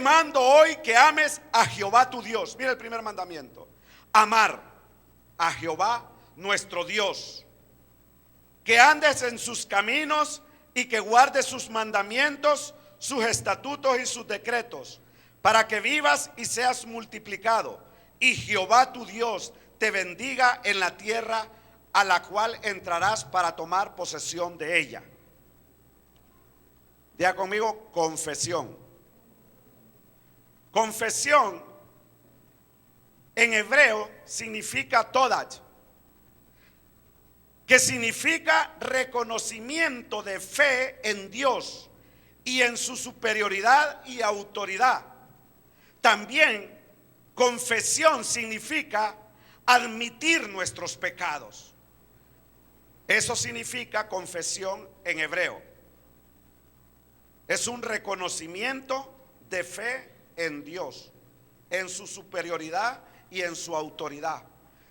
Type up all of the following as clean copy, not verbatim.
mando hoy que ames a Jehová tu Dios. Mira el primer mandamiento: amar a Jehová nuestro Dios, que andes en sus caminos y que guardes sus mandamientos, sus estatutos y sus decretos, para que vivas y seas multiplicado, y Jehová tu Dios te bendiga en la tierra a la cual entrarás para tomar posesión de ella. Diga conmigo: confesión. Confesión en hebreo significa todat, que significa reconocimiento de fe en Dios y en su superioridad y autoridad. También confesión significa admitir nuestros pecados. Eso significa confesión en hebreo. Es un reconocimiento de fe en Dios, en su superioridad y en su autoridad.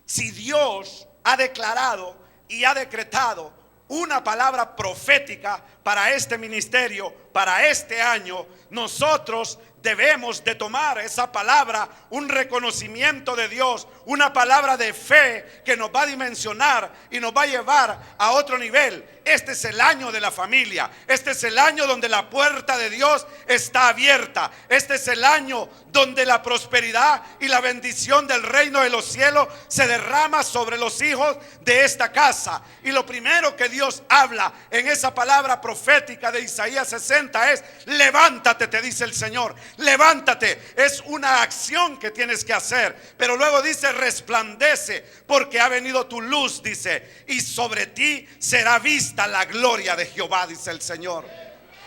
Si Dios ha declarado y ha decretado una palabra profética para este ministerio, para este año, nosotros debemos de tomar esa palabra, un reconocimiento de Dios, una palabra de fe que nos va a dimensionar y nos va a llevar a otro nivel. Este es el año de la familia. Este es el año donde la puerta de Dios está abierta. Este es el año donde la prosperidad y la bendición del reino de los cielos se derrama sobre los hijos de esta casa. Y lo primero que Dios habla en esa palabra profética de Isaías 60 es: levántate, te dice el Señor. Levántate. Es una acción que tienes que hacer. Pero luego dice: resplandece, porque ha venido tu luz, dice, y sobre ti será vista la gloria de Jehová, dice el Señor.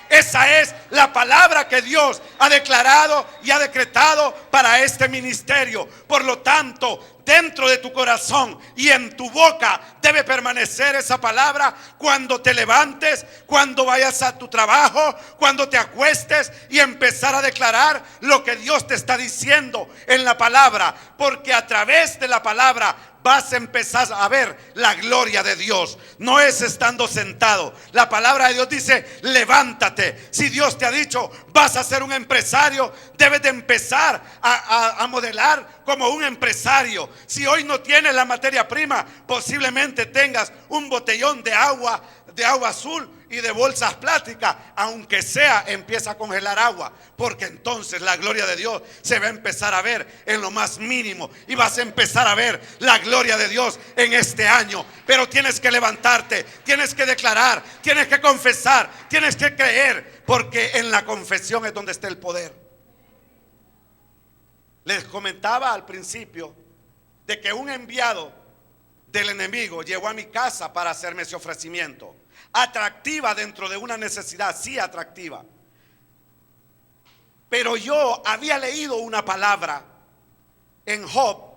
Esa es la palabra que Dios ha declarado y ha decretado para este ministerio. Por lo tanto, dentro de tu corazón y en tu boca debe permanecer esa palabra cuando te levantes, cuando vayas a tu trabajo, cuando te acuestes, y empezar a declarar lo que Dios te está diciendo en la palabra, porque a través de la palabra vas a empezar a ver la gloria de Dios. No es estando sentado. La palabra de Dios dice: levántate. Si Dios te ha dicho vas a ser un empresario, debes de empezar a modelar como un empresario. Si hoy no tienes la materia prima, posiblemente tengas un botellón de agua azul y de bolsas plásticas. Aunque sea, empieza a congelar agua, porque entonces la gloria de Dios se va a empezar a ver en lo más mínimo, y vas a empezar a ver la gloria de Dios en este año. Pero tienes que levantarte, tienes que declarar, tienes que confesar, tienes que creer, porque en la confesión es donde está el poder. Les comentaba al principio de que un enviado del enemigo llegó a mi casa para hacerme ese ofrecimiento. Atractiva dentro de una necesidad, sí, atractiva. Pero yo había leído una palabra en Job,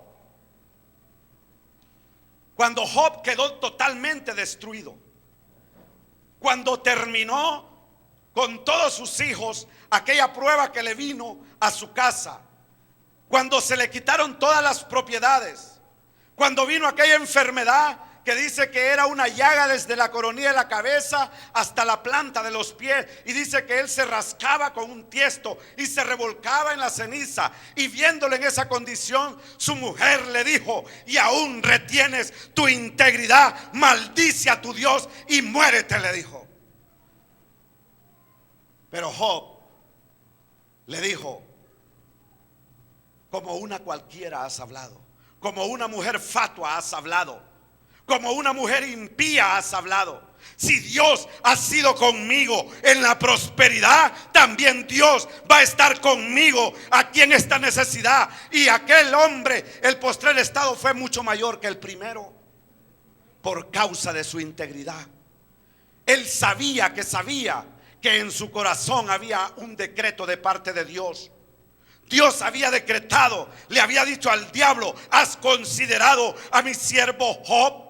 cuando Job quedó totalmente destruido, cuando terminó con todos sus hijos aquella prueba que le vino a su casa, cuando se le quitaron todas las propiedades, cuando vino aquella enfermedad que dice que era una llaga desde la coronilla de la cabeza hasta la planta de los pies, y dice que él se rascaba con un tiesto y se revolcaba en la ceniza, y viéndole en esa condición, su mujer le dijo: y aún retienes tu integridad, maldice a tu Dios y muérete, le dijo. Pero Job le dijo: como una cualquiera has hablado, como una mujer fatua has hablado, como una mujer impía has hablado. Si Dios ha sido conmigo en la prosperidad, también Dios va a estar conmigo aquí en esta necesidad. Y aquel hombre, el postrer estado fue mucho mayor que el primero, por causa de su integridad. Él sabía que en su corazón había un decreto de parte de Dios. Dios había decretado, le había dicho al diablo: ¿has considerado a mi siervo Job?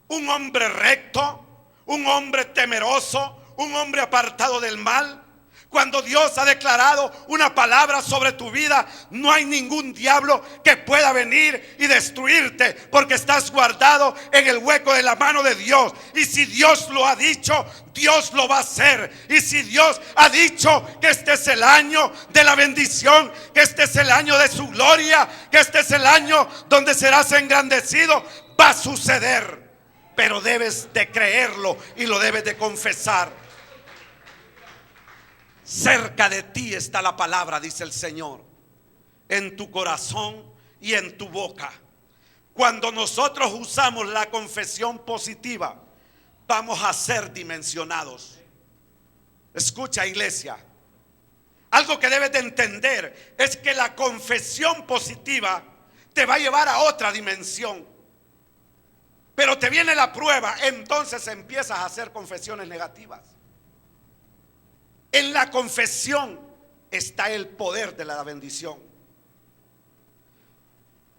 Un hombre recto, un hombre temeroso, un hombre apartado del mal. Cuando Dios ha declarado una palabra sobre tu vida, no hay ningún diablo que pueda venir y destruirte, porque estás guardado en el hueco de la mano de Dios. Y si Dios lo ha dicho, Dios lo va a hacer. Y si Dios ha dicho que este es el año de la bendición, que este es el año de su gloria, que este es el año donde serás engrandecido, va a suceder. Pero debes de creerlo y lo debes de confesar. Cerca de ti está la palabra, dice el Señor, en tu corazón y en tu boca. Cuando nosotros usamos la confesión positiva, vamos a ser dimensionados. Escucha, iglesia, algo que debes de entender es que la confesión positiva te va a llevar a otra dimensión. Pero te viene la prueba, entonces empiezas a hacer confesiones negativas. En la confesión está el poder de la bendición.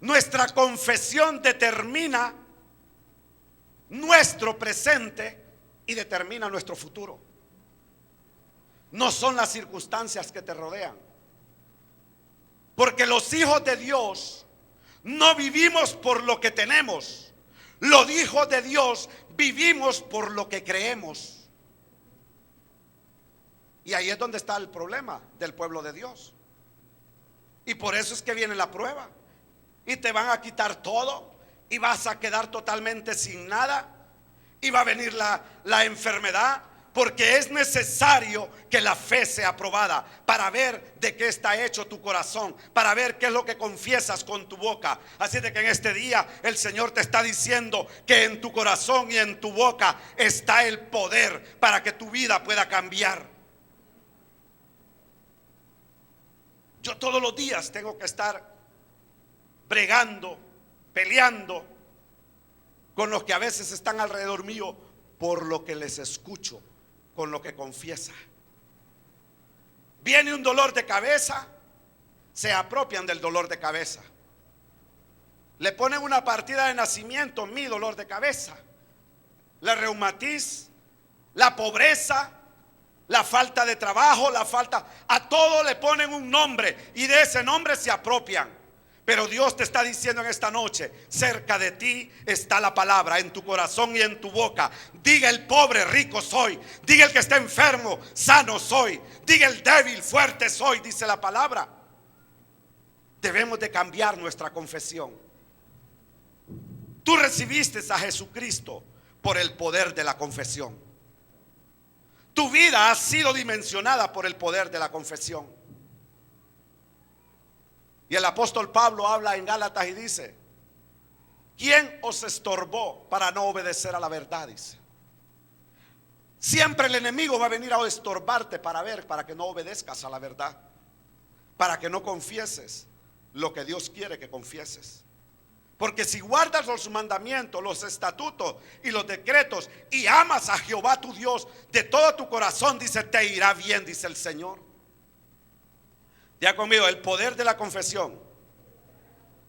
Nuestra confesión determina nuestro presente y determina nuestro futuro. No son las circunstancias que te rodean. Porque los hijos de Dios no vivimos por lo que tenemos. Los hijos de Dios vivimos por lo que creemos. Y ahí es donde está el problema del pueblo de Dios. Y por eso es que viene la prueba. Y te van a quitar todo. Y vas a quedar totalmente sin nada. Y va a venir la enfermedad. Porque es necesario que la fe sea probada. Para ver de qué está hecho tu corazón. Para ver qué es lo que confiesas con tu boca. Así de que en este día el Señor te está diciendo que en tu corazón y en tu boca está el poder para que tu vida pueda cambiar. Yo todos los días tengo que estar bregando, peleando con los que a veces están alrededor mío por lo que les escucho, con lo que confiesa. Viene un dolor de cabeza, se apropian del dolor de cabeza. Le ponen una partida de nacimiento, mi dolor de cabeza. La reumatiz, la pobreza, la falta de trabajo, a todo le ponen un nombre y de ese nombre se apropian. Pero Dios te está diciendo en esta noche, cerca de ti está la palabra, en tu corazón y en tu boca. Diga el pobre, rico soy. Diga el que está enfermo, sano soy. Diga el débil, fuerte soy, dice la palabra. Debemos de cambiar nuestra confesión. Tú recibiste a Jesucristo por el poder de la confesión. Tu vida ha sido dimensionada por el poder de la confesión. Y el apóstol Pablo habla en Gálatas y dice: ¿quién os estorbó para no obedecer a la verdad? Dice. Siempre el enemigo va a venir a estorbarte para que no obedezcas a la verdad, para que no confieses lo que Dios quiere que confieses. Porque si guardas los mandamientos, los estatutos y los decretos y amas a Jehová tu Dios de todo tu corazón, dice, te irá bien, dice el Señor. Ya conmigo, el poder de la confesión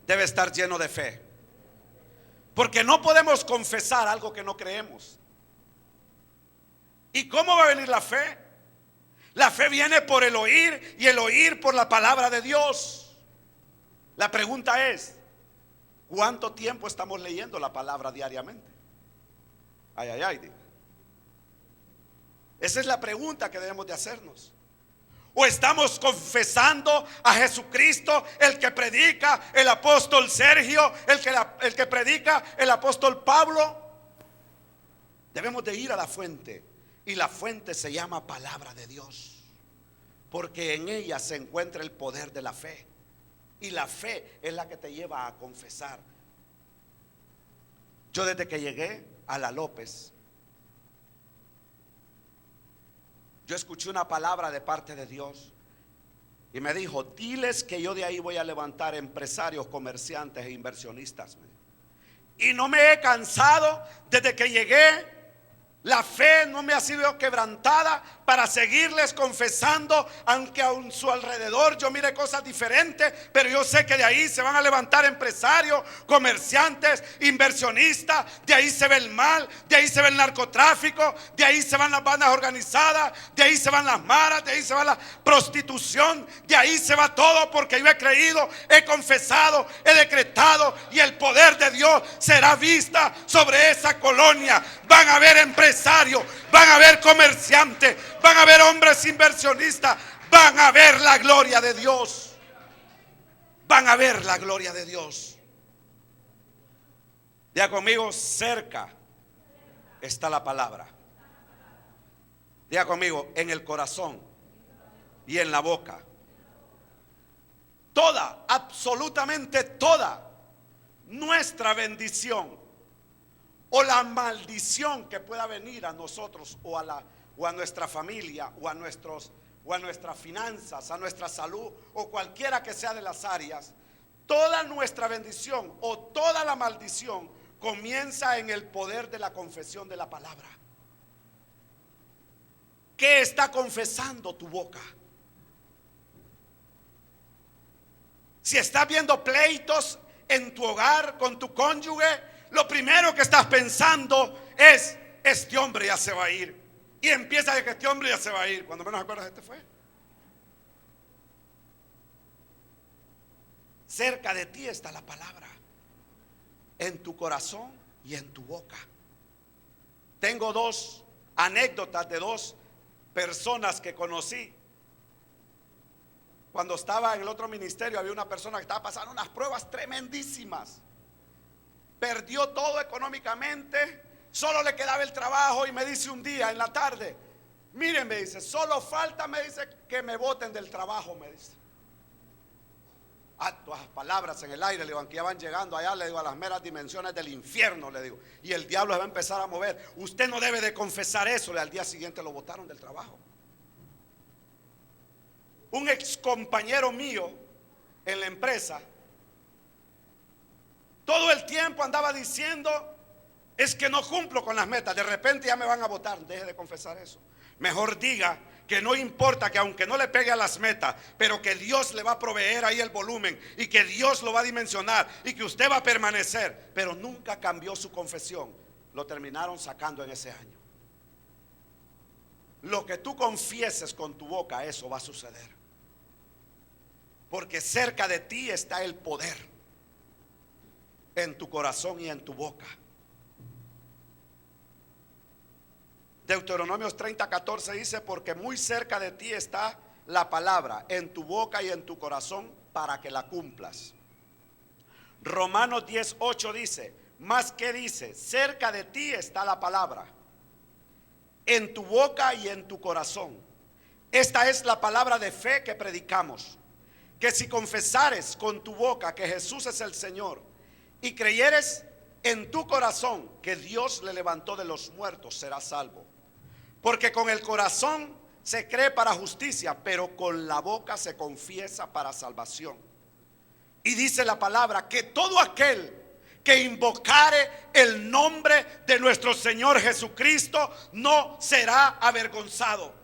debe estar lleno de fe. Porque no podemos confesar algo que no creemos. ¿Y cómo va a venir la fe? La fe viene por el oír y el oír por la palabra de Dios. La pregunta es: ¿cuánto tiempo estamos leyendo la palabra diariamente? Ay, ay, ay. Esa es la pregunta que debemos de hacernos. ¿O estamos confesando a Jesucristo, el que predica el apóstol Sergio, el que predica el apóstol Pablo? Debemos de ir a la fuente. Y la fuente se llama palabra de Dios. Porque en ella se encuentra el poder de la fe. Y la fe es la que te lleva a confesar. Yo desde que llegué a la López, yo escuché una palabra de parte de Dios y me dijo: diles que yo de ahí voy a levantar empresarios, comerciantes e inversionistas. Y no me he cansado desde que llegué La fe no me ha sido quebrantada para seguirles confesando, aunque a su alrededor yo mire cosas diferentes, pero yo sé que de ahí se van a levantar empresarios, comerciantes, inversionistas. De ahí se ve el mal, de ahí se ve el narcotráfico, de ahí se van las bandas organizadas, de ahí se van las maras, de ahí se va la prostitución, de ahí se va todo, porque yo he creído, he confesado, he decretado, y el poder de Dios será vista sobre esa colonia. Van a haber empresarios, van a haber comerciantes, van a haber hombres inversionistas, van a ver la gloria de Dios. Van a ver la gloria de Dios. Diga conmigo, cerca está la palabra. Diga conmigo, en el corazón y en la boca. Toda, absolutamente toda nuestra bendición o la maldición que pueda venir a nosotros o a nuestra familia o a nuestras finanzas, a nuestra salud o cualquiera que sea de las áreas, toda nuestra bendición o toda la maldición comienza en el poder de la confesión de la palabra. ¿Qué está confesando tu boca? Si estás viendo pleitos en tu hogar con tu cónyuge, lo primero que estás pensando es: este hombre ya se va a ir. Y empieza de que este hombre ya se va a ir. Cuando menos acuerdas, este fue. Cerca de ti está la palabra, en tu corazón y en tu boca. Tengo dos anécdotas de dos personas que conocí. Cuando estaba en el otro ministerio, había una persona que estaba pasando unas pruebas tremendísimas. Perdió todo económicamente, solo le quedaba el trabajo, y me dice un día en la tarde: miren, me dice, solo falta, me dice, que me boten del trabajo, me dice. Todas las palabras en el aire, le digo, aunque ya van llegando allá, le digo, a las meras dimensiones del infierno, le digo, y el diablo se va a empezar a mover. Usted no debe de confesar eso. Al día siguiente lo botaron del trabajo. Un ex compañero mío en la empresa, todo el tiempo andaba diciendo: es que no cumplo con las metas, de repente ya me van a votar. Deje de confesar eso. Mejor diga que no importa, que aunque no le pegue a las metas, pero que Dios le va a proveer ahí el volumen, y que Dios lo va a dimensionar, y que usted va a permanecer. Pero nunca cambió su confesión. Lo terminaron sacando en ese año. Lo que tú confieses con tu boca, eso va a suceder, porque cerca de ti está el poder, en tu corazón y en tu boca. Deuteronomios 30:14 dice: porque muy cerca de ti está la palabra, en tu boca y en tu corazón, para que la cumplas. Romanos 10:8 dice: más que dice, cerca de ti está la palabra, en tu boca y en tu corazón. Esta es la palabra de fe que predicamos: que si confesares con tu boca que Jesús es el Señor, y creyeres en tu corazón que Dios le levantó de los muertos, serás salvo. Porque con el corazón se cree para justicia, pero con la boca se confiesa para salvación. Y dice la palabra que todo aquel que invocare el nombre de nuestro Señor Jesucristo no será avergonzado.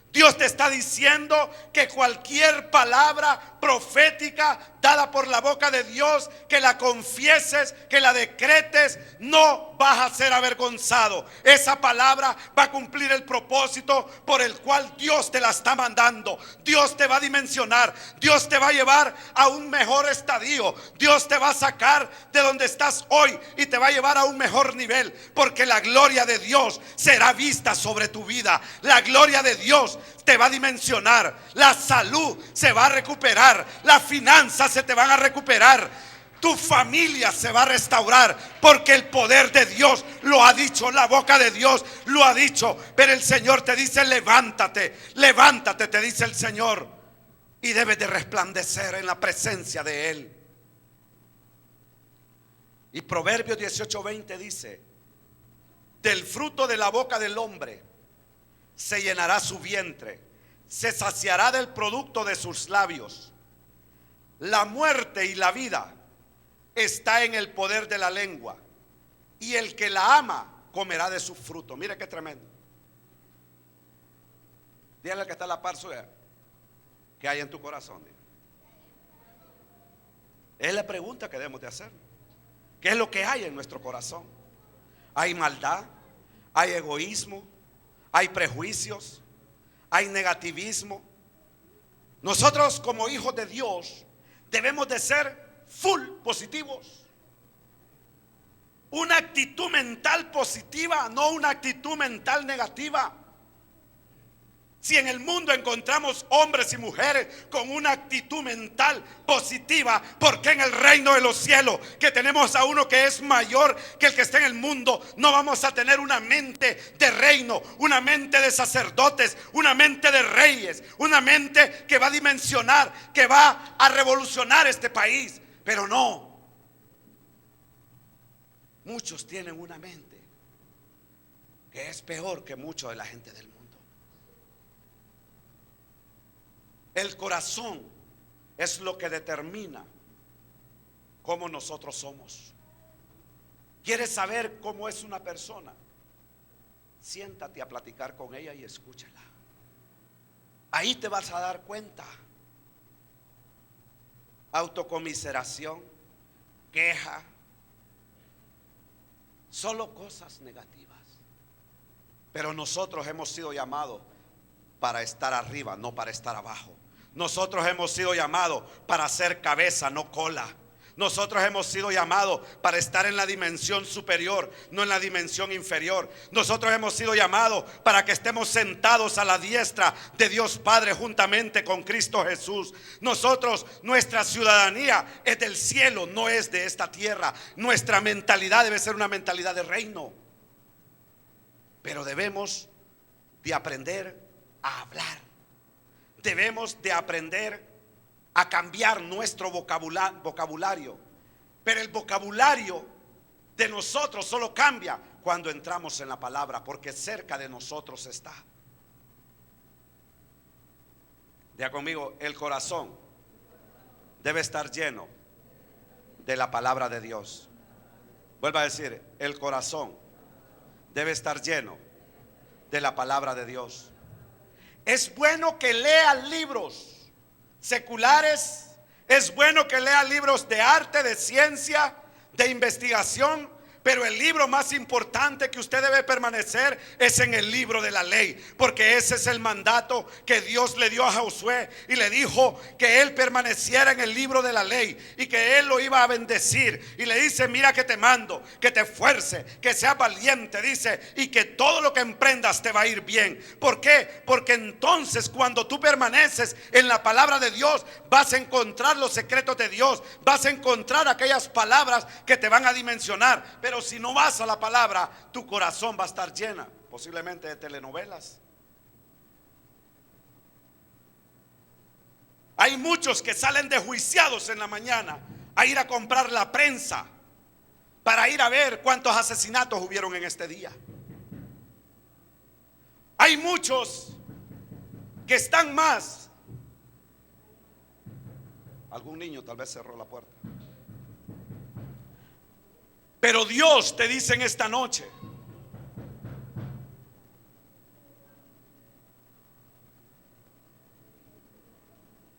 Dios te está diciendo que cualquier palabra profética dada por la boca de Dios, que la confieses, que la decretes, no vas a ser avergonzado. Esa palabra va a cumplir el propósito por el cual Dios te la está mandando. Dios te va a dimensionar, Dios te va a llevar a un mejor estadio, Dios te va a sacar de donde estás hoy y te va a llevar a un mejor nivel, porque la gloria de Dios será vista sobre tu vida. La gloria de Dios te va a dimensionar, la salud se va a recuperar, las finanzas se te van a recuperar, tu familia se va a restaurar, porque el poder de Dios lo ha dicho, la boca de Dios lo ha dicho. Pero el Señor te dice: levántate, levántate, te dice el Señor, y debes de resplandecer en la presencia de Él. Y Proverbios 18:20 dice: del fruto de la boca del hombre se llenará su vientre, se saciará del producto de sus labios. La muerte y la vida está en el poder de la lengua, y el que la ama comerá de su fruto. Mire qué tremendo. Dígale al que está a la par suya, ¿qué hay en tu corazón? Es la pregunta que debemos de hacer. ¿Qué es lo que hay en nuestro corazón? Hay maldad, hay egoísmo, hay prejuicios, hay negativismo. Nosotros como hijos de Dios debemos de ser full positivos. Una actitud mental positiva, no una actitud mental negativa. Si en el mundo encontramos hombres y mujeres con una actitud mental positiva, ¿por qué en el reino de los cielos, que tenemos a uno que es mayor que el que está en el mundo, no vamos a tener una mente de reino, una mente de sacerdotes, una mente de reyes, una mente que va a dimensionar, que va a revolucionar este país? Pero no, muchos tienen una mente que es peor que mucho de la gente del mundo. El corazón es lo que determina cómo nosotros somos. ¿Quieres saber cómo es una persona? Siéntate a platicar con ella y escúchala. Ahí te vas a dar cuenta. Autocomiseración, queja, solo cosas negativas. Pero nosotros hemos sido llamados para estar arriba, no para estar abajo. Nosotros hemos sido llamados para ser cabeza, no cola. Nosotros hemos sido llamados para estar en la dimensión superior, no en la dimensión inferior. Nosotros hemos sido llamados para que estemos sentados a la diestra de Dios Padre juntamente con Cristo Jesús. Nosotros, nuestra ciudadanía es del cielo, no es de esta tierra. Nuestra mentalidad debe ser una mentalidad de reino. Pero debemos de aprender a hablar. Debemos de aprender a cambiar nuestro vocabulario. Pero el vocabulario de nosotros solo cambia cuando entramos en la palabra, porque cerca de nosotros está. Diga conmigo, el corazón debe estar lleno de la palabra de Dios. Vuelva a decir, el corazón debe estar lleno de la palabra de Dios. Es bueno que lea libros seculares, es bueno que lea libros de arte, de ciencia, de investigación, pero el libro más importante que usted debe permanecer es en el libro de la ley, porque ese es el mandato que Dios le dio a Josué, y le dijo que él permaneciera en el libro de la ley y que él lo iba a bendecir. Y le dice, mira que te mando, que te esfuerce, que seas valiente, dice, y que todo lo que emprendas te va a ir bien. ¿Por qué? Porque entonces cuando tú permaneces en la palabra de Dios, vas a encontrar los secretos de Dios, vas a encontrar aquellas palabras que te van a dimensionar. Pero si no vas a la palabra, tu corazón va a estar llena posiblemente de telenovelas. Hay muchos que salen desjuiciados en la mañana a ir a comprar la prensa para ir a ver cuántos asesinatos hubieron en este día. Hay muchos que están más. Algún niño tal vez cerró la puerta. Pero Dios te dice en esta noche,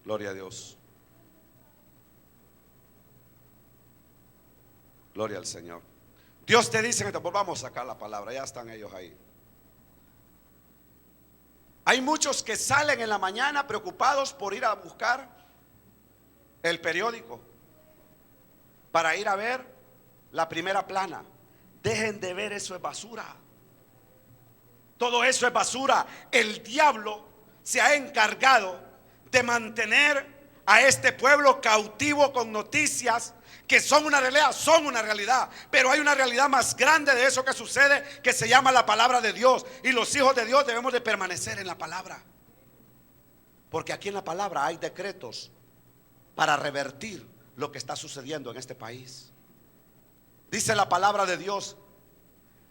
gloria a Dios, gloria al Señor. Dios te dice que te volvamos a sacar la palabra, ya están ellos ahí. Hay muchos que salen en la mañana preocupados por ir a buscar el periódico para ir a ver la primera plana. Dejen de ver, eso es basura. Todo eso es basura. El diablo se ha encargado de mantener a este pueblo cautivo con noticias que son una realidad, pero hay una realidad más grande de eso que sucede, que se llama la palabra de Dios. Y los hijos de Dios debemos de permanecer en la palabra, porque aquí en la palabra hay decretos para revertir lo que está sucediendo en este país. Dice la palabra de Dios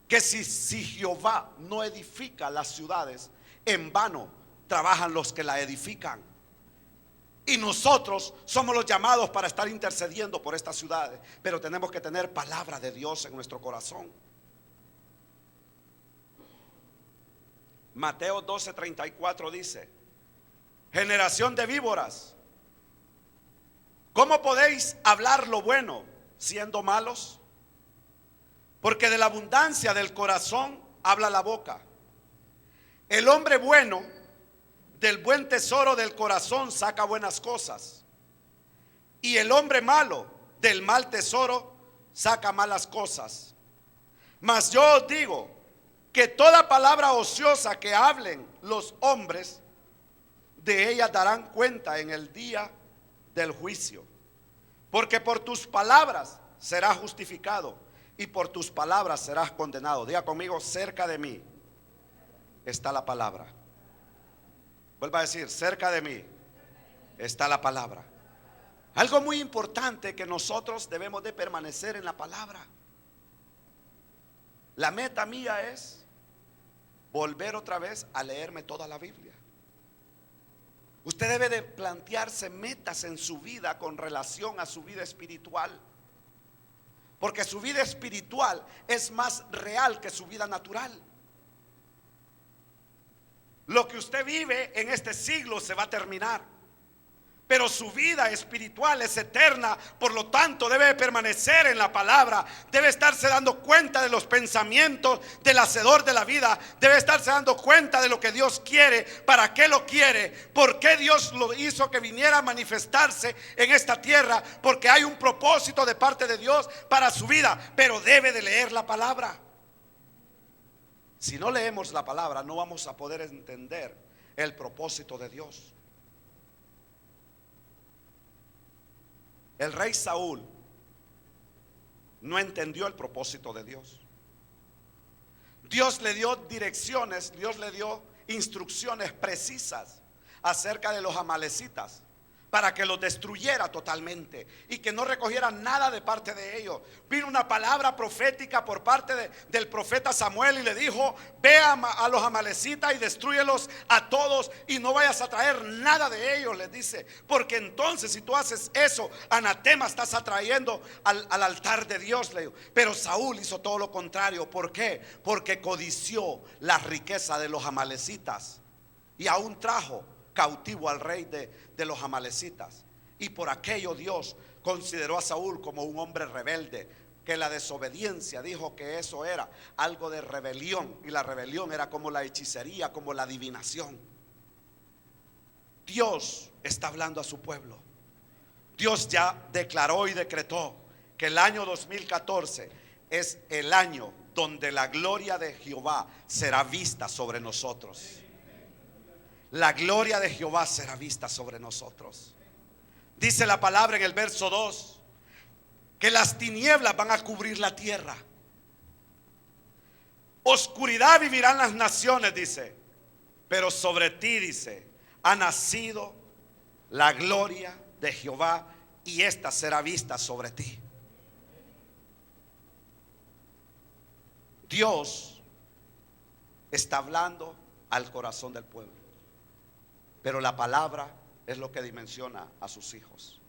que si Jehová no edifica las ciudades, en vano trabajan los que la edifican. Y nosotros somos los llamados para estar intercediendo por estas ciudades, pero tenemos que tener palabra de Dios en nuestro corazón. Mateo 12:34 dice: generación de víboras, ¿cómo podéis hablar lo bueno siendo malos? Porque de la abundancia del corazón habla la boca. El hombre bueno del buen tesoro del corazón saca buenas cosas, y el hombre malo del mal tesoro saca malas cosas. Mas yo os digo que toda palabra ociosa que hablen los hombres, de ellas darán cuenta en el día del juicio. Porque por tus palabras serás justificado y por tus palabras serás condenado. Diga conmigo: cerca de mí está la palabra. Vuelva a decir: cerca de mí está la palabra. Algo muy importante, que nosotros debemos de permanecer en la palabra. La meta mía es volver otra vez a leerme toda la Biblia. Usted debe de plantearse metas en su vida con relación a su vida espiritual, porque su vida espiritual es más real que su vida natural. Lo que usted vive en este siglo se va a terminar, pero su vida espiritual es eterna. Por lo tanto, debe permanecer en la palabra. Debe estarse dando cuenta de los pensamientos del hacedor de la vida. Debe estarse dando cuenta de lo que Dios quiere, para qué lo quiere, por qué Dios lo hizo que viniera a manifestarse en esta tierra. Porque hay un propósito de parte de Dios para su vida, pero debe de leer la palabra. Si no leemos la palabra, no vamos a poder entender el propósito de Dios. El rey Saúl no entendió el propósito de Dios. Dios le dio direcciones, Dios le dio instrucciones precisas acerca de los amalecitas, para que los destruyera totalmente y que no recogiera nada de parte de ellos. Vino una palabra profética por parte del profeta Samuel y le dijo: ve a los amalecitas y destruyelos a todos y no vayas a traer nada de ellos, les dice, porque entonces si tú haces eso, anatema estás atrayendo al altar de Dios, le dijo. Pero Saúl hizo todo lo contrario. ¿Por qué? Porque codició la riqueza de los amalecitas y aún trajo cautivo al rey de los amalecitas. Y por aquello Dios consideró a Saúl como un hombre rebelde, que la desobediencia, dijo que eso era algo de rebelión, y la rebelión era como la hechicería, como la adivinación. Dios está hablando a su pueblo. Dios ya declaró y decretó que el año 2014 es el año donde la gloria de Jehová será vista sobre nosotros. La gloria de Jehová será vista sobre nosotros. Dice la palabra en el verso 2 que las tinieblas van a cubrir la tierra. Oscuridad vivirán las naciones, dice, pero sobre ti, dice, ha nacido la gloria de Jehová, y esta será vista sobre ti. Dios está hablando al corazón del pueblo, pero la palabra es lo que dimensiona a sus hijos.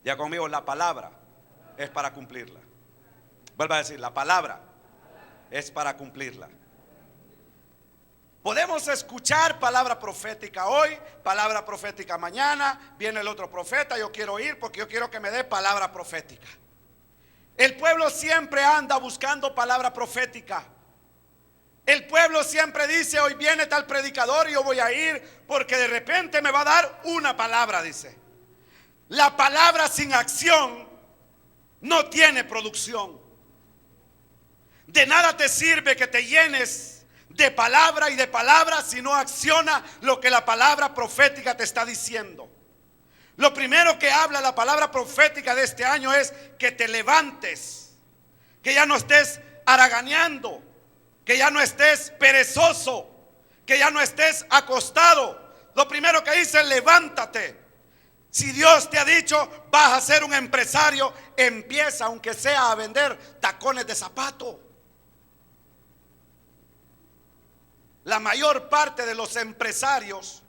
Ya conmigo: la palabra es para cumplirla. Vuelva a decir: la palabra es para cumplirla. Podemos escuchar palabra profética hoy, palabra profética mañana, viene el otro profeta, yo quiero ir porque yo quiero que me dé palabra profética. El pueblo siempre anda buscando palabra profética. El pueblo siempre dice: hoy viene tal predicador y yo voy a ir porque de repente me va a dar una palabra, dice. La palabra sin acción no tiene producción. De nada te sirve que te llenes de palabra y de palabra si no acciona lo que la palabra profética te está diciendo. Lo primero que habla la palabra profética de este año es que te levantes, que ya no estés haraganeando, que ya no estés perezoso, que ya no estés acostado. Lo primero que dice: levántate. Si Dios te ha dicho vas a ser un empresario, empieza aunque sea a vender tacones de zapato. La mayor parte de los empresarios,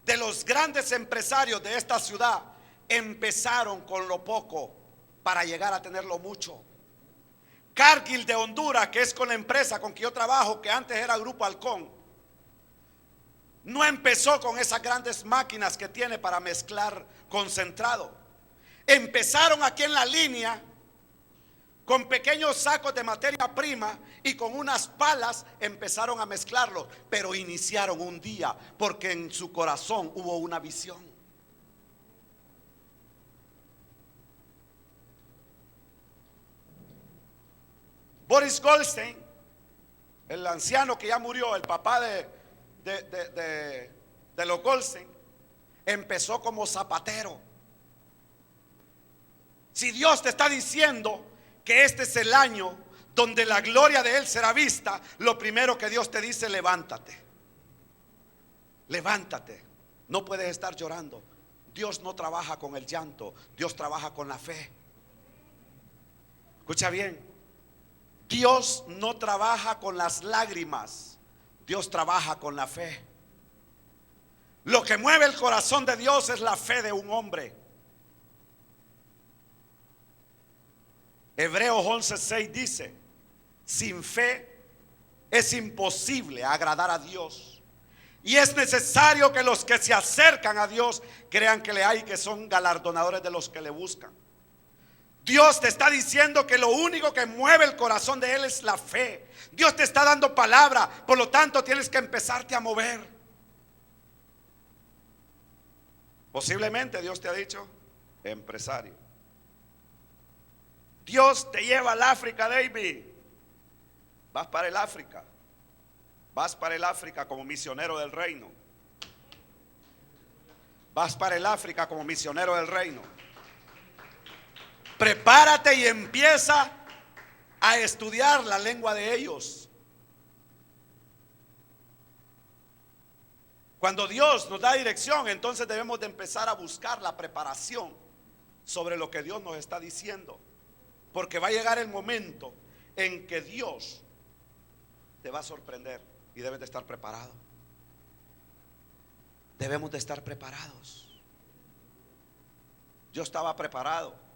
de los grandes empresarios de esta ciudad, empezaron con lo poco para llegar a tener lo mucho. Cargill de Honduras, que es con la empresa con que yo trabajo, que antes era Grupo Halcón, no empezó con esas grandes máquinas que tiene para mezclar concentrado. Empezaron aquí en la línea con pequeños sacos de materia prima y con unas palas empezaron a mezclarlos, pero iniciaron un día porque en su corazón hubo una visión. Boris Goldstein, el anciano que ya murió, el papá de los Goldstein, empezó como zapatero. Si Dios te está diciendo que este es el año donde la gloria de Él será vista, lo primero que Dios te dice: levántate. Levántate. No puedes estar llorando. Dios no trabaja con el llanto, Dios trabaja con la fe. Escucha bien, Dios no trabaja con las lágrimas, Dios trabaja con la fe. Lo que mueve el corazón de Dios es la fe de un hombre. Hebreos 11:6 dice: sin fe es imposible agradar a Dios, y es necesario que los que se acercan a Dios crean que le hay, que son galardonadores de los que le buscan. Dios te está diciendo que lo único que mueve el corazón de Él es la fe. Dios te está dando palabra, por lo tanto tienes que empezarte a mover. Posiblemente Dios te ha dicho: empresario. Dios te lleva al África, David. Vas para el África. Vas para el África como misionero del reino. Vas para el África como misionero del reino. Prepárate y empieza a estudiar la lengua de ellos. Cuando Dios nos da dirección, entonces debemos de empezar a buscar la preparación sobre lo que Dios nos está diciendo. Porque va a llegar el momento en que Dios te va a sorprender y debes de estar preparado. Debemos de estar preparados. Yo estaba preparado.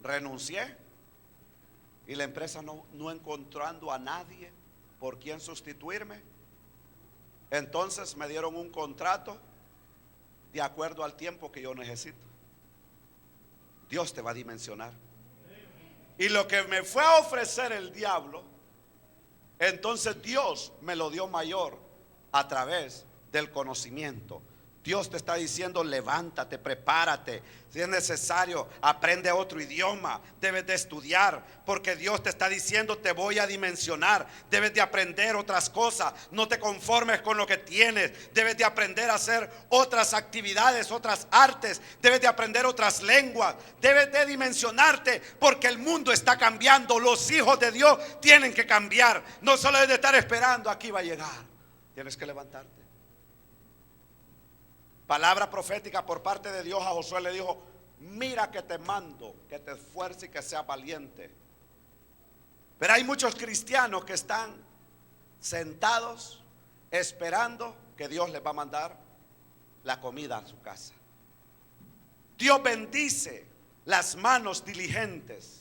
Renuncié y la empresa no encontrando a nadie por quien sustituirme, entonces me dieron un contrato de acuerdo al tiempo que yo necesito. Dios te va a dimensionar. Y lo que me fue a ofrecer el diablo, entonces Dios me lo dio mayor a través del conocimiento. Dios te está diciendo: levántate, prepárate. Si es necesario, aprende otro idioma. Debes de estudiar, porque Dios te está diciendo: te voy a dimensionar. Debes de aprender otras cosas. No te conformes con lo que tienes. Debes de aprender a hacer otras actividades, otras artes. Debes de aprender otras lenguas. Debes de dimensionarte, porque el mundo está cambiando. Los hijos de Dios tienen que cambiar. No solo es de estar esperando, aquí va a llegar. Tienes que levantarte. Palabra profética por parte de Dios a Josué, le dijo: mira que te mando, que te esfuerces y que seas valiente. Pero hay muchos cristianos que están sentados esperando que Dios les va a mandar la comida a su casa. Dios bendice las manos diligentes,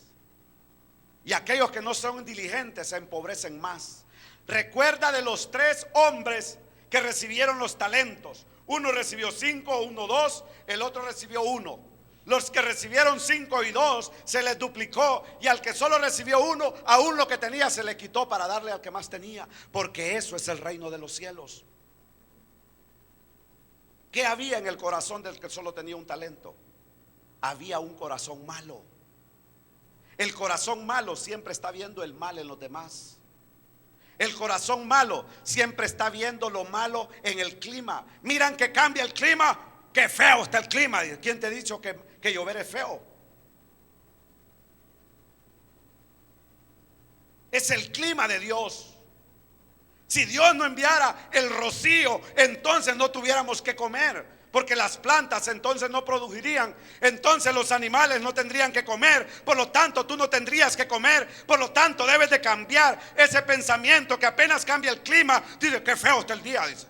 y aquellos que no son diligentes se empobrecen más. Recuerda de los 3 hombres que recibieron los talentos. Uno recibió 5, uno 2, el otro recibió 1. Los que recibieron 5 y 2 se les duplicó, y al que solo recibió 1, aún lo que tenía se le quitó para darle al que más tenía, porque eso es el reino de los cielos. ¿Qué había en el corazón del que solo tenía un talento? Había un corazón malo. El corazón malo siempre está viendo el mal en los demás. El corazón malo siempre está viendo lo malo en el clima. Miran que cambia el clima, qué feo está el clima. ¿Quién te ha dicho que llover es feo? Es el clima de Dios. Si Dios no enviara el rocío, entonces no tuviéramos que comer, porque las plantas entonces no producirían, entonces los animales no tendrían que comer, por lo tanto tú no tendrías que comer. Por lo tanto debes de cambiar ese pensamiento que apenas cambia el clima, dice: qué feo está el día, dice.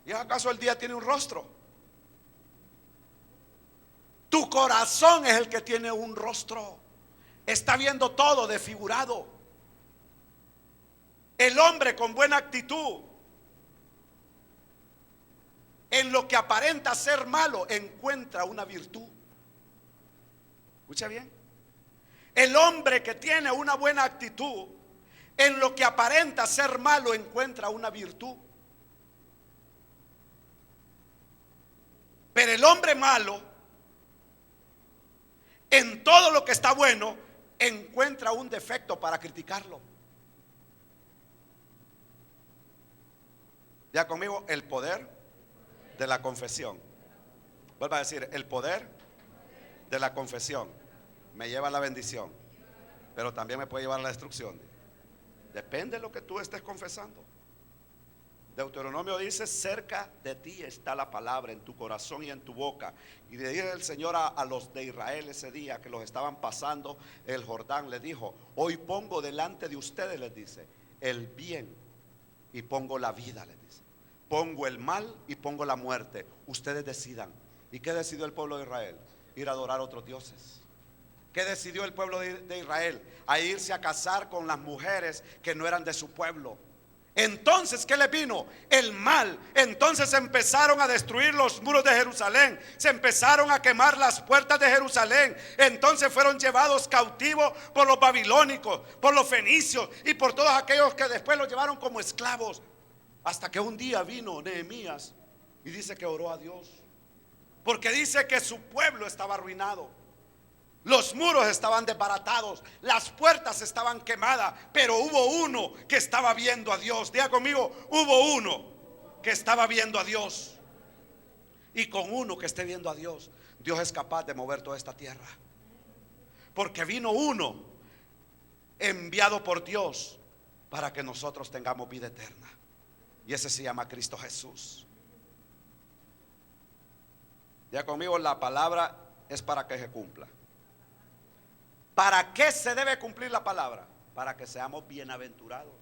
¿Y acaso el día tiene un rostro? Tu corazón es el que tiene un rostro. Está viendo todo desfigurado. El hombre con buena actitud, en lo que aparenta ser malo, encuentra una virtud. Escucha bien. El hombre que tiene una buena actitud, en lo que aparenta ser malo, encuentra una virtud. Pero el hombre malo, en todo lo que está bueno, encuentra un defecto para criticarlo. Ya conmigo, el poder de la confesión. Vuelva a decir, el poder de la confesión me lleva a la bendición, pero también me puede llevar a la destrucción. Depende de lo que tú estés confesando. Deuteronomio dice: cerca de ti está la palabra, en tu corazón y en tu boca. Y le dijo el Señor a los de Israel ese día que los estaban pasando el Jordán, les dijo: hoy pongo delante de ustedes, les dice, el bien y pongo la vida, les dice. Pongo el mal y pongo la muerte. Ustedes decidan. ¿Y qué decidió el pueblo de Israel? Ir a adorar a otros dioses. ¿Qué decidió el pueblo de Israel? A irse a casar con las mujeres que no eran de su pueblo. Entonces, ¿qué les vino? El mal. Entonces empezaron a destruir los muros de Jerusalén. Se empezaron a quemar las puertas de Jerusalén. Entonces fueron llevados cautivos por los babilónicos, por los fenicios y por todos aquellos que después los llevaron como esclavos. Hasta que un día vino Nehemías y dice que oró a Dios, porque dice que su pueblo estaba arruinado. Los muros estaban desbaratados, las puertas estaban quemadas, pero hubo uno que estaba viendo a Dios. Diga conmigo, hubo uno que estaba viendo a Dios. Y con uno que esté viendo a Dios, Dios es capaz de mover toda esta tierra. Porque vino uno enviado por Dios para que nosotros tengamos vida eterna. Y ese se llama Cristo Jesús. Diga conmigo, la palabra es para que se cumpla. ¿Para qué se debe cumplir la palabra? Para que seamos bienaventurados.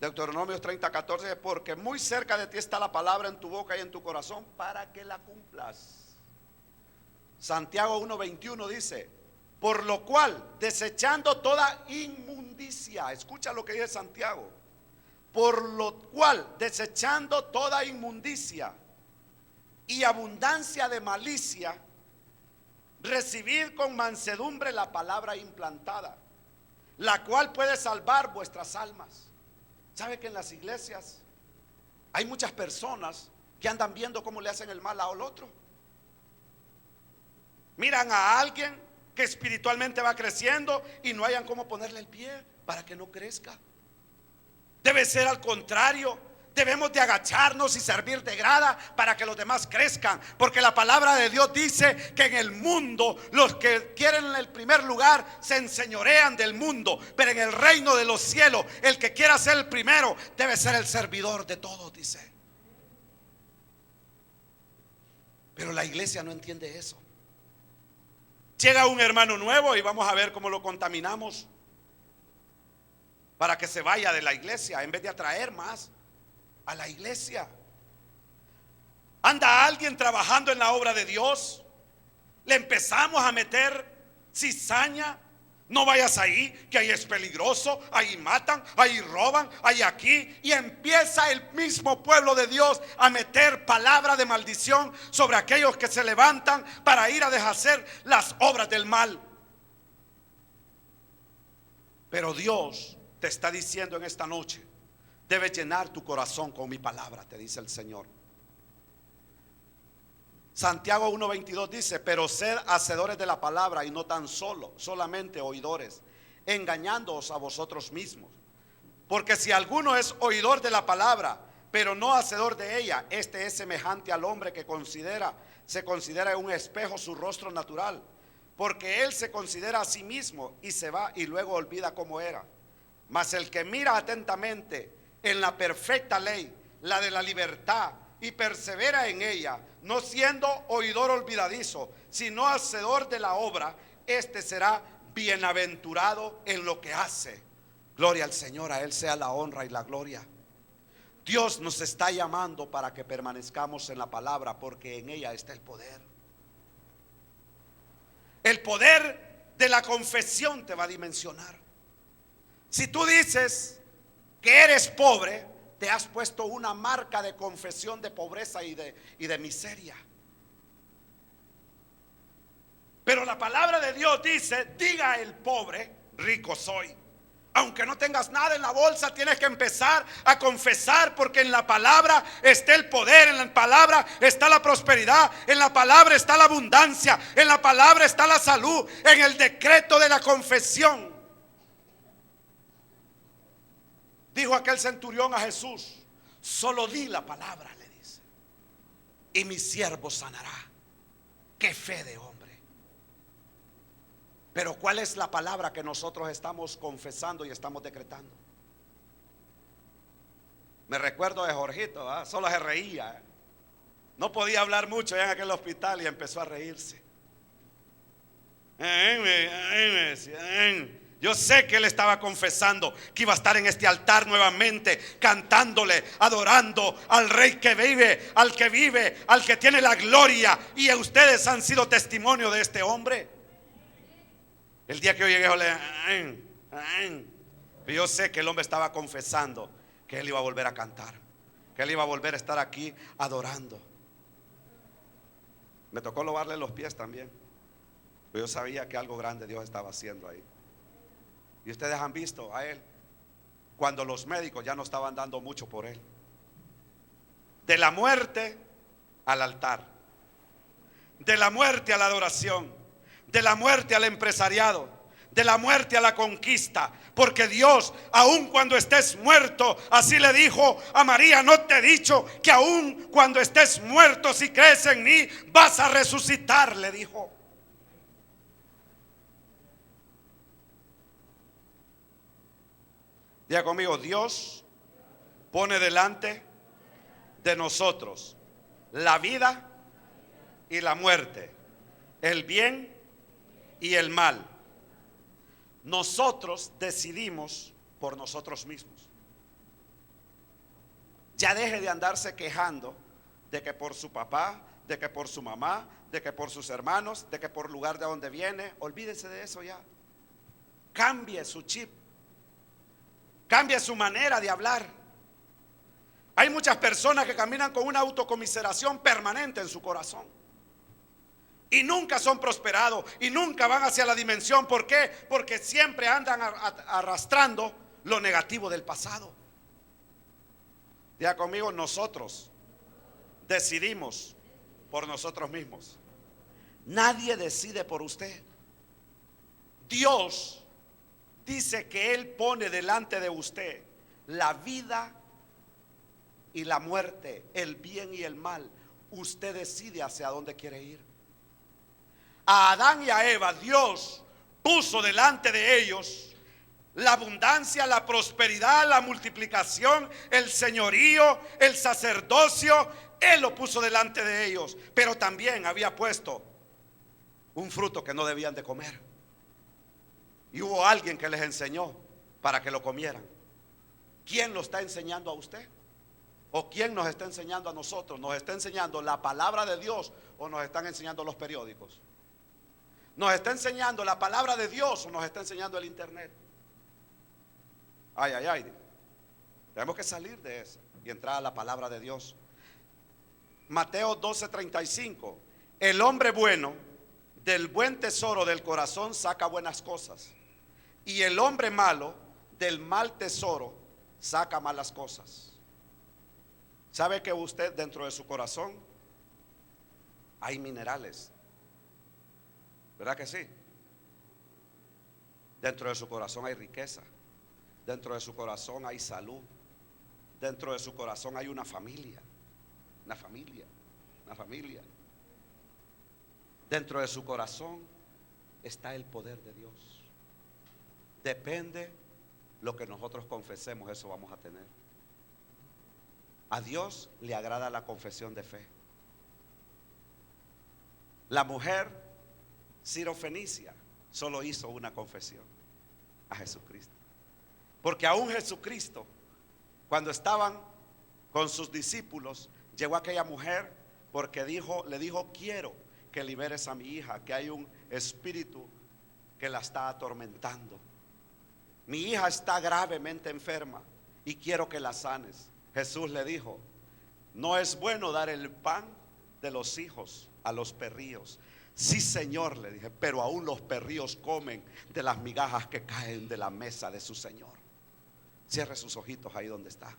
Deuteronomio 30:14: porque muy cerca de ti está la palabra en tu boca y en tu corazón, para que la cumplas. Santiago 1:21 dice: por lo cual, desechando toda inmundicia. Escucha lo que dice Santiago. Por lo cual, desechando toda inmundicia y abundancia de malicia, recibid con mansedumbre la palabra implantada, la cual puede salvar vuestras almas. ¿Sabe que en las iglesias hay muchas personas que andan viendo cómo le hacen el mal al otro? Miran a alguien que espiritualmente va creciendo y no hayan cómo ponerle el pie para que no crezca. Debe ser al contrario. Debemos de agacharnos y servir de grada para que los demás crezcan, porque la palabra de Dios dice que en el mundo los que quieren el primer lugar se enseñorean del mundo, pero en el reino de los cielos el que quiera ser el primero debe ser el servidor de todos, dice. Pero la iglesia no entiende eso. Llega un hermano nuevo y vamos a ver cómo lo contaminamos para que se vaya de la iglesia en vez de atraer más a la iglesia. Anda alguien trabajando en la obra de Dios, le empezamos a meter cizaña. No vayas ahí, que ahí es peligroso, ahí matan, ahí roban, ahí aquí. Y empieza el mismo pueblo de Dios a meter palabra de maldición sobre aquellos que se levantan para ir a deshacer las obras del mal. Pero Dios te está diciendo en esta noche: debes llenar tu corazón con mi palabra, te dice el Señor. Santiago 1:22 dice: pero sed hacedores de la palabra y no tan solamente oidores, engañándoos a vosotros mismos. Porque si alguno es oidor de la palabra, pero no hacedor de ella, este es semejante al hombre que se considera en un espejo su rostro natural, porque él se considera a sí mismo y se va y luego olvida cómo era. Mas el que mira atentamente en la perfecta ley, la de la libertad, y persevera en ella, no siendo oidor olvidadizo, sino hacedor de la obra, este será bienaventurado en lo que hace. Gloria al Señor, a Él sea la honra y la gloria. Dios nos está llamando para que permanezcamos en la palabra, porque en ella está el poder. El poder de la confesión te va a dimensionar. Si tú dices que eres pobre, te has puesto una marca de confesión de pobreza y de miseria. Pero la palabra de Dios dice: diga el pobre, rico soy. Aunque no tengas nada en la bolsa, tienes que empezar a confesar, porque en la palabra está el poder, en la palabra está la prosperidad, en la palabra está la abundancia, en la palabra está la salud, en el decreto de la confesión. Dijo aquel centurión a Jesús: solo di la palabra, le dice, y mi siervo sanará. Qué fe de hombre. Pero ¿cuál es la palabra que nosotros estamos confesando y estamos decretando? Me recuerdo de Jorgito, ¿eh? Solo se reía. No podía hablar mucho allá en aquel hospital y empezó a reírse. Me decía. Yo sé que él estaba confesando que iba a estar en este altar nuevamente, cantándole, adorando al Rey que vive, al que tiene la gloria. Y ustedes han sido testimonio de este hombre. El día que yo llegué, yo sé que el hombre estaba confesando que él iba a volver a cantar, que él iba a volver a estar aquí adorando. Me tocó lavarle los pies también, pero yo sabía que algo grande Dios estaba haciendo ahí. Y ustedes han visto a él cuando los médicos ya no estaban dando mucho por él. De la muerte al altar, de la muerte a la adoración, de la muerte al empresariado, de la muerte a la conquista. Porque Dios, aun cuando estés muerto, así le dijo a María: no te he dicho que aun cuando estés muerto, si crees en mí, vas a resucitar, le dijo. Diga conmigo: Dios pone delante de nosotros la vida y la muerte, el bien y el mal. Nosotros decidimos por nosotros mismos. Ya deje de andarse quejando de que por su papá, de que por su mamá, de que por sus hermanos, de que por el lugar de donde viene. Olvídese de eso ya. Cambie su chip, cambie su manera de hablar. Hay muchas personas que caminan con una autocomiseración permanente en su corazón y nunca son prosperados y nunca van hacia la dimensión. ¿Por qué? Porque siempre andan arrastrando lo negativo del pasado. Diga conmigo: nosotros decidimos por nosotros mismos. Nadie decide por usted. Dios dice que Él pone delante de usted la vida y la muerte, el bien y el mal. Usted decide hacia dónde quiere ir. A Adán y a Eva Dios puso delante de ellos la abundancia, la prosperidad, la multiplicación, el señorío, el sacerdocio. Él lo puso delante de ellos. Pero también había puesto un fruto que no debían de comer. Y hubo alguien que les enseñó para que lo comieran. ¿Quién lo está enseñando a usted? ¿O quién nos está enseñando a nosotros? ¿Nos está enseñando la palabra de Dios o nos están enseñando los periódicos? ¿Nos está enseñando la palabra de Dios o nos está enseñando el internet? Ay, ay, ay. Tenemos que salir de eso y entrar a la palabra de Dios. Mateo 12:35. El hombre bueno del buen tesoro del corazón saca buenas cosas, y el hombre malo del mal tesoro saca malas cosas. ¿Sabe que usted dentro de su corazón hay minerales? ¿Verdad que sí? Dentro de su corazón hay riqueza. Dentro de su corazón hay salud. Dentro de su corazón hay una familia. Una familia. Una familia. Dentro de su corazón está el poder de Dios. Depende lo que nosotros confesemos, eso vamos a tener. A Dios le agrada la confesión de fe. La mujer Sirofenicia solo hizo una confesión a Jesucristo. Porque aún Jesucristo, cuando estaban con sus discípulos, llegó aquella mujer porque le dijo: quiero que liberes a mi hija, que hay un espíritu que la está atormentando. Mi hija está gravemente enferma y quiero que la sanes. Jesús le dijo: no es bueno dar el pan de los hijos a los perrillos. Sí, Señor, le dije, pero aún los perrillos comen de las migajas que caen de la mesa de su Señor. Cierre sus ojitos ahí donde está.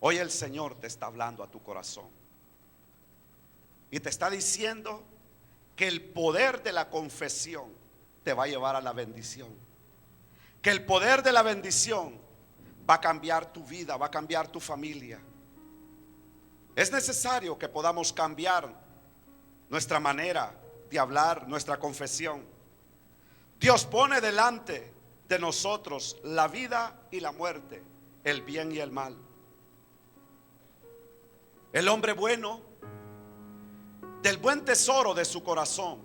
Hoy el Señor te está hablando a tu corazón y te está diciendo que el poder de la confesión te va a llevar a la bendición, que el poder de la bendición va a cambiar tu vida, va a cambiar tu familia. Es necesario que podamos cambiar nuestra manera de hablar, nuestra confesión. Dios pone delante de nosotros la vida y la muerte, el bien y el mal. El hombre bueno, del buen tesoro de su corazón,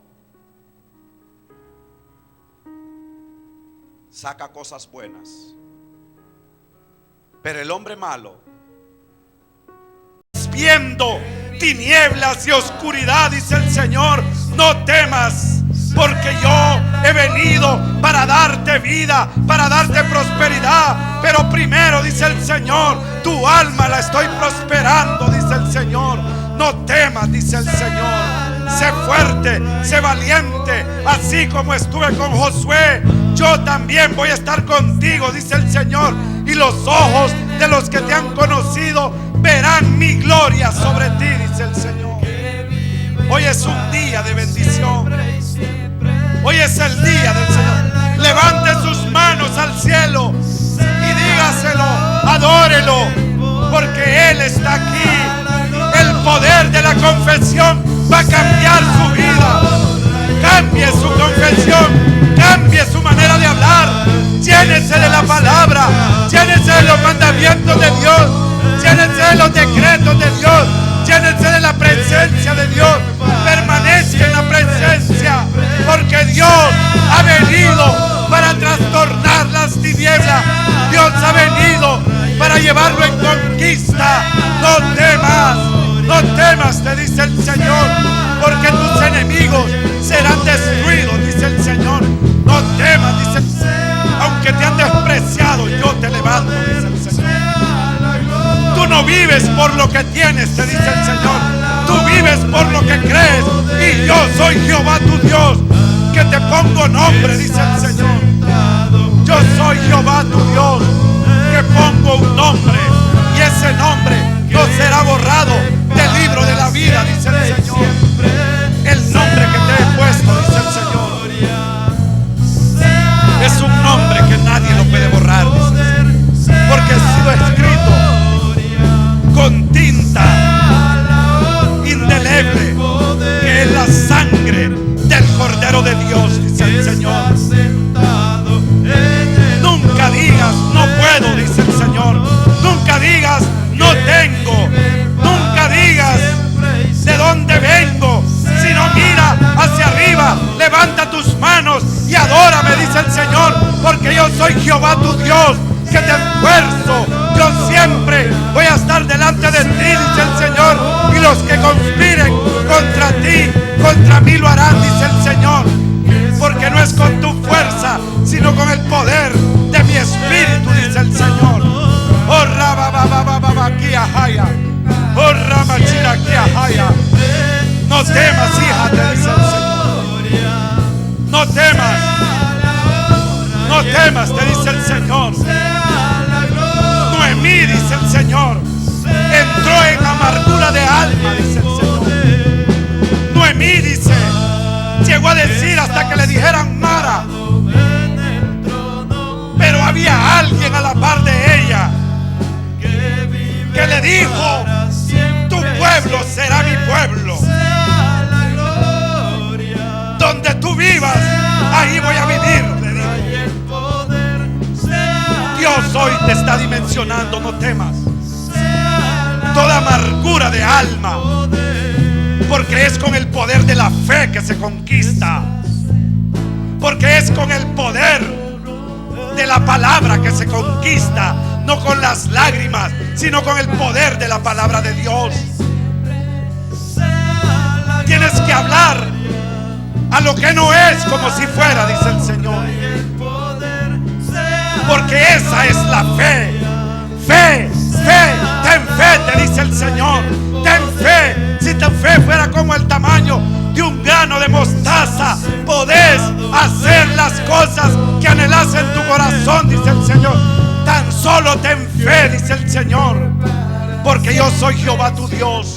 saca cosas buenas. Pero el hombre malo, viendo tinieblas y oscuridad, dice el Señor, no temas, porque yo he venido para darte vida, para darte prosperidad. Pero primero, dice el Señor, tu alma la estoy prosperando, dice el Señor. No temas, dice el Señor. Sé fuerte, sé valiente. Así como estuve con Josué, yo también voy a estar contigo, dice el Señor. Y los ojos de los que te han conocido verán mi gloria sobre ti, dice el Señor. Hoy es un día de bendición. Hoy es el día del Señor. Levante sus manos al cielo y dígaselo, adórelo, porque Él está aquí. El poder de la confesión va a cambiar su vida. Cambie su confesión, cambie su manera de hablar. Llénese de la palabra, llénese de los mandamientos de Dios, llénese de los decretos de Dios, llénese de la presencia de Dios. Permanezca en la presencia, porque Dios ha venido para trastornar las tinieblas. Dios ha venido para llevarlo en conquista. No temas, no temas, te dice el Señor, porque tus enemigos serán destruidos, dice el Señor. No temas, dice el Señor. Aunque te han despreciado, yo te levanto, dice el Señor. Tú no vives por lo que tienes, te dice el Señor. Tú vives por lo que crees. Y yo soy Jehová tu Dios, que te pongo nombre, dice el Señor. Yo soy Jehová tu Dios, que pongo un nombre, y ese nombre no será borrado del libro de la vida, dice el Señor. El nombre que te he puesto, dice el Señor, es un nombre que nadie lo puede borrar, dice el Señor, porque ha sido escrito con tinta indeleble, que es la sangre del Cordero de Dios, dice el Señor. Nunca digas no puedo, dice el Señor. Nunca digas no tengo. Nunca digas de dónde vengo, sino mira hacia arriba, levanta tus manos y adórame, dice el Señor, porque yo soy Jehová tu Dios, que te esfuerzo. Yo siempre voy a estar delante de ti, dice el Señor, y los que conspiren contra ti, contra mí lo harán, dice el Señor, porque no es con tu fuerza, sino con el poder de mi espíritu, dice el Señor. Oh, oh, no temas, hija, te dice el Señor. No temas, no temas, te dice el Señor. Noemí, dice el Señor, entró en amargura de alma, dice el Señor. Noemí, dice, llegó a decir hasta que le dijeran Mara, pero había alguien a la par de ella que le dijo: tu pueblo será mi pueblo. Donde tú vivas, ahí voy a vivir, le dijo. Dios hoy te está dimensionando, no temas. Toda amargura de alma, porque es con el poder de la fe que se conquista, porque es con el poder de la palabra que se conquista. no con las lágrimas, sino con el poder de la palabra de Dios. Tienes que hablar a lo que no es como si fuera, dice el Señor. Porque esa es la fe. Fe, fe, ten fe, te dice el Señor. Ten fe. Si tu fe fuera como el tamaño de un grano de mostaza, podés hacer las cosas que anhelas en tu corazón, dice el Señor. Tan solo ten fe, dice el Señor. Porque yo soy Jehová tu Dios.